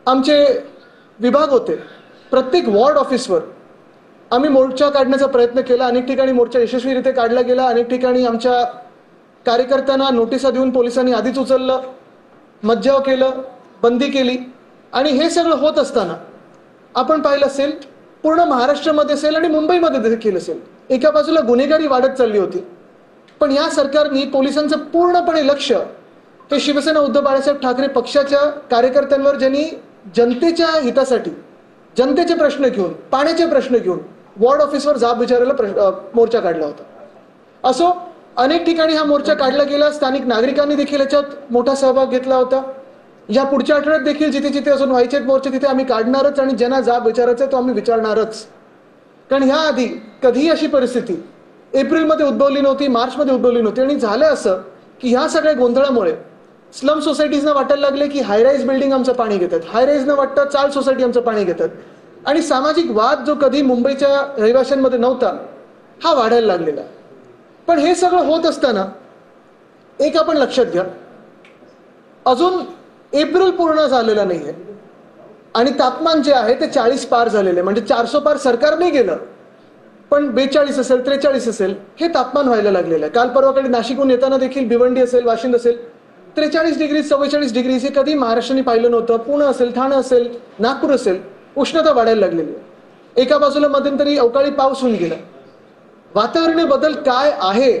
आमचे विभाग होते, प्रत्येक वॉर्ड ऑफिसवर आम्ही मोर्चा काढण्याचा प्रयत्न केला. अनेक ठिकाणी मोर्चा यशस्वीरित्या काढला गेला. अनेक ठिकाणी आमच्या कार्यकर्त्यांना नोटिसा देऊन पोलिसांनी आधीच उचललं, मज्जाव केलं, बंदी केली. आणि हे सगळं होत असताना आपण पाहिलं असेल, पूर्ण महाराष्ट्रामध्ये असेल आणि मुंबईमध्ये देखील असेल, एका बाजूला गुन्हेगारी वाढत चालली होती. पण या सरकारने पोलिसांचं पूर्णपणे लक्ष हे शिवसेना उद्धव बाळासाहेब ठाकरे पक्षाच्या कार्यकर्त्यांवर, ज्यांनी जनतेच्या हितासाठी जनतेचे प्रश्न घेऊन, पाण्याचे प्रश्न घेऊन वॉर्ड ऑफिसवर जाब विचारायला मोर्चा काढला होता. असो, अनेक ठिकाणी हा मोर्चा काढला गेला. स्थानिक नागरिकांनी देखील याच्यात मोठा सहभाग घेतला होता. या पुढच्या आठवड्यात देखील जिथे जिथे अजून व्हायचे मोर्चे तिथे आम्ही काढणारच आणि ज्यांना जाब विचारायचा तो आम्ही विचारणारच. कारण ह्या आधी कधीही अशी परिस्थिती एप्रिलमध्ये उद्भवली नव्हती, मार्चमध्ये उद्भवली नव्हती. आणि झालं असं की ह्या सगळ्या गोंधळामुळे स्लम सोसायटीजना वाटायला लागले की हायराईज बिल्डिंग आमचं पाणी घेतात, हायराईज न वाटतं चाल सोसायटी आमचं पाणी घेतात. आणि सामाजिक वाद जो कधी मुंबईच्या रहिवाशांमध्ये नव्हता हा वाढायला लागलेला. पण हे सगळं होत असताना एक आपण लक्षात घ्या, अजून एप्रिल पूर्ण झालेला नाहीये आणि तापमान जे आहे ते 40 पार झालेले, म्हणजे 400 पार सरकार नाही गेलं, पण 42 असेल, 43 असेल हे तापमान व्हायला लागलेलं आहे. काल परवाकडे नाशिकहून येताना देखील भिवंडी असेल, वाशिंद असेल, 43 डिग्री 44 डिग्री हे कधी महाराष्ट्राने पाहिलं नव्हतं. पुणे असेल, ठाणे असेल, नागपूर असेल, उष्णता वाढायला लागलेली आहे. एका बाजूला मध्यंतरी अवकाळी पाऊस होऊन गेला. वातावरणीय बदल काय आहे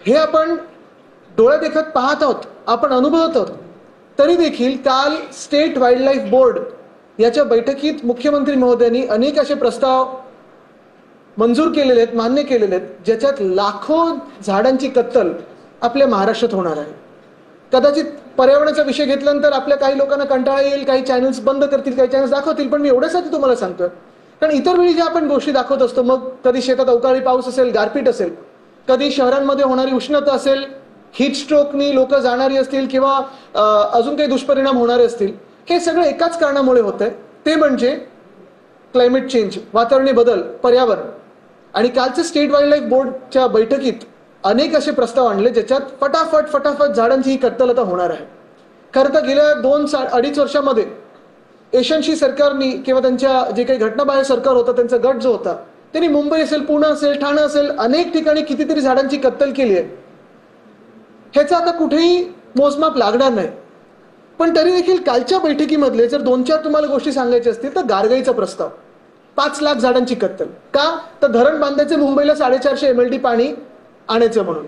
हे आपण डोळ्यादेखत पाहत आहोत, आपण अनुभवत आहोत. तरी देखील काल स्टेट वाईल्ड लाईफ बोर्ड याच्या बैठकीत मुख्यमंत्री महोदयांनी अनेक असे प्रस्ताव मंजूर केलेले आहेत, मान्य केलेले आहेत, ज्याच्यात लाखो झाडांची कत्तल आपल्या महाराष्ट्रात होणार आहे. कदाचित पर्यावरणाचा विषय घेतल्यानंतर आपल्या काही लोकांना कंटाळा येईल, काही चॅनल्स बंद करतील, काही चॅनल्स दाखवतील. पण मी एवढ्यासाठी तुम्हाला सांगतोय, कारण इतर वेळी ज्या आपण गोष्टी दाखवत असतो, मग कधी शेतात अवकाळी पाऊस असेल, गारपीट असेल, कधी शहरांमध्ये होणारी उष्णता असेल, हीट स्ट्रोकनी लोक जाणारी असतील किंवा अजून काही दुष्परिणाम होणारे असतील, हे सगळं एकाच कारणामुळे होत आहे, ते म्हणजे क्लायमेट चेंज, वातावरणीय बदल, पर्यावरण. आणि कालच्या स्टेट वाईल्ड लाईफ बोर्डच्या बैठकीत अनेक असे प्रस्ताव आणले ज्याच्यात फटाफट झाडांची ही कत्तल आता होणार आहे. खरं तर गेल्या 2-2.5 वर्षामध्ये एशियनशी सरकारनी किंवा त्यांच्या जे काही घटनाबाह्य सरकार होतं त्यांचा गट जो होता त्यांनी मुंबई असेल, पुणे असेल, ठाणे असेल, अनेक ठिकाणी कितीतरी झाडांची कत्तल केली आहे. ह्याचा आता कुठेही मोजमाप लागणार नाही. पण तरी देखील कालच्या बैठकीमधले जर 2-4 तुम्हाला गोष्टी सांगायच्या असतील तर गारगाईचा प्रस्ताव, 5 लाख झाडांची कत्तल का, तर धरण बांधायचे मुंबईला 450 MLD पाणी आणायचं म्हणून.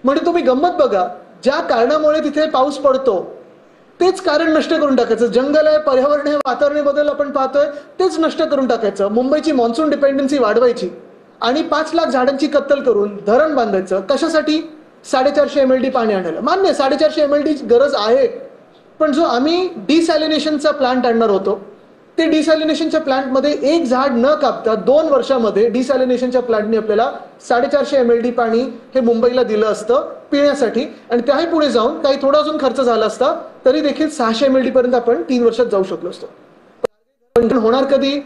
म्हणजे तुम्ही गंमत बघा, ज्या कारणामुळे तिथे पाऊस पडतो तेच कारण नष्ट करून टाकायचं. जंगल आहे, पर्यावरण आहे, वातावरणीय बदल आपण पाहतोय तेच नष्ट करून टाकायचं. मुंबईची मॉन्सून डिपेंडन्सी वाढवायची आणि 5 लाख झाडांची कत्तल करून धरण बांधायचं. कशासाठी? 450 MLD पाणी आणायला. मान्य 450 MLD गरज आहे, पण जो आम्ही डिसॅलिनेशनचा प्लांट आणणार होतो ते डिसॅलिनेशनच्या प्लांटमध्ये एक झाड न कापता 2 वर्षामध्ये डिसॅलिनेशनच्या प्लांटने आपल्याला 450 MLD पाणी हे मुंबईला दिलं असतं पिण्यासाठी. आणि त्याही पुढे जाऊन काही थोडा अजून खर्च झाला असता तरी देखील 600 MLD पर्यंत आपण 3 वर्षात जाऊ शकलो असतो. पण होणार कधी,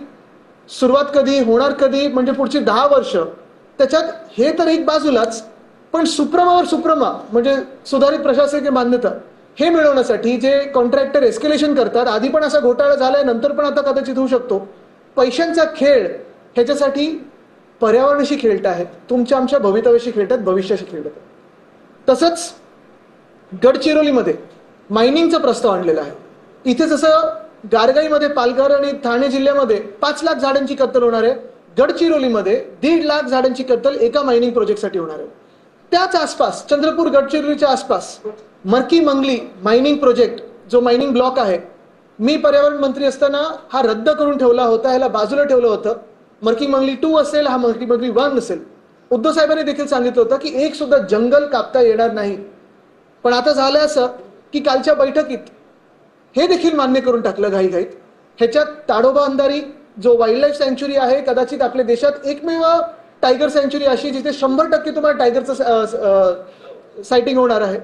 सुरुवात कधी होणार कधी, म्हणजे पुढची 10 वर्ष. त्याच्यात हे तर एक बाजूलाच, पण सुप्रमा म्हणजे सुधारित प्रशासकीय मान्यता हे मिळवण्यासाठी जे कॉन्ट्रॅक्टर एस्केलेशन करतात, आधी पण असा घोटाळा झालाय, नंतर पण आता कदाचित होऊ शकतो, पैशांचा खेळ, ह्याच्यासाठी पर्यावरणाशी खेळत आहेत, तुमच्या आमच्या भवितव्याशी खेळतात, भविष्याशी खेळतात. तसंच गडचिरोलीमध्ये मायनिंगचा प्रस्ताव आणलेला आहे. इथे जसं गारगाईमध्ये, पालघर आणि ठाणे जिल्ह्यामध्ये 5 लाख झाडांची कत्तल होणार आहे, गडचिरोलीमध्ये 1.5 लाख झाडांची कत्तल एका मायनिंग प्रोजेक्टसाठी होणार आहे. त्याच आसपास, चंद्रपूर गडचिरोलीच्या आसपास मर्की मंगली मायनिंग प्रोजेक्ट, जो मायनिंग ब्लॉक आहे, मी पर्यावरण मंत्री असताना हा रद्द करून ठेवला होता, ह्याला बाजूला ठेवलं होतं. मर्की मंगली 2 असेल, हा मर्की मंगली 1 असेल. उद्धव साहेबांनी देखील सांगितलं होतं की एक सुद्धा जंगल कापता येणार नाही. पण आता झालं असं की कालच्या बैठकीत हे देखील मान्य करून टाकलं घाईघाईत. ह्याच्यात ताडोबा अंधारी जो वाईल्ड लाईफ सँच्युरी आहे, कदाचित आपल्या देशात एकमेव टायगर सँच्युरी अशी जिथे 100% तुम्हाला टायगरचं सायटिंग होणार आहे,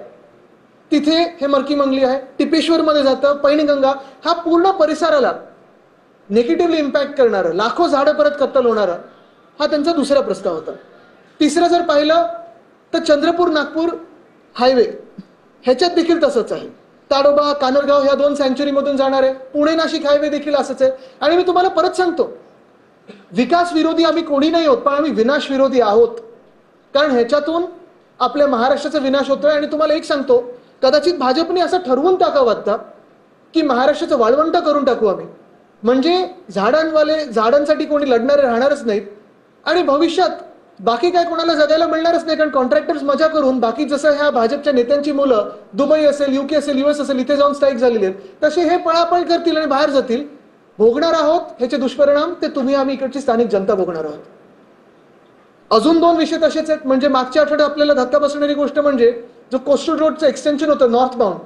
तिथे हे मर्की मंगली आहे. टिपेश्वरमध्ये जातं, पैनगंगा, हा पूर्ण परिसराला निगेटिव्हली इम्पॅक्ट करणारा, लाखो झाडं परत कत्तल होणारा, हा त्यांचा दुसरा प्रस्ताव होता. तिसरं जर पाहिलं तर चंद्रपूर नागपूर हायवे, ह्याच्यात देखील तसंच आहे. ताडोबा कानरगाव ह्या 2 सँच्युरीमधून जाणार आहे. पुणे नाशिक हायवे देखील असंच आहे. आणि मी तुम्हाला परत सांगतो, विकास विरोधी आम्ही कोणी नाही आहोत, पण आम्ही विनाश विरोधी आहोत. कारण ह्याच्यातून आपल्या महाराष्ट्राचा विनाश होतोय. आणि तुम्हाला एक सांगतो, कदाचित भाजपने असं ठरवून टाकावं आता की महाराष्ट्राचं वाळवंट करून टाकू आम्ही, म्हणजे झाडांसाठी कोणी लढणारे राहणारच नाहीत आणि भविष्यात बाकी काय कोणाला जगायला मिळणारच नाही. कारण कॉन्ट्रॅक्टर्स मजा करून बाकी जसं ह्या भाजपच्या नेत्यांची मुलं दुबई असेल, युके असेल, US असेल, इथे जाऊन स्ट्राईक झालेले आहेत, तसे हे पळापळ करतील आणि बाहेर जातील. भोगणार आहोत ह्याचे दुष्परिणाम ते तुम्ही आम्ही इकडची स्थानिक जनता भोगणार आहोत. अजून 2 विषय तसेच आहेत. म्हणजे मागच्या आठवड्यात आपल्याला धक्का बसणारी गोष्ट म्हणजे जो कोस्टल रोडचं एक्सटेन्शन होतं नॉर्थ बाउंड,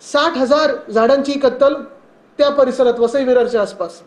60,000 झाडांची कत्तल त्या परिसरात वसई विरारच्या आसपास.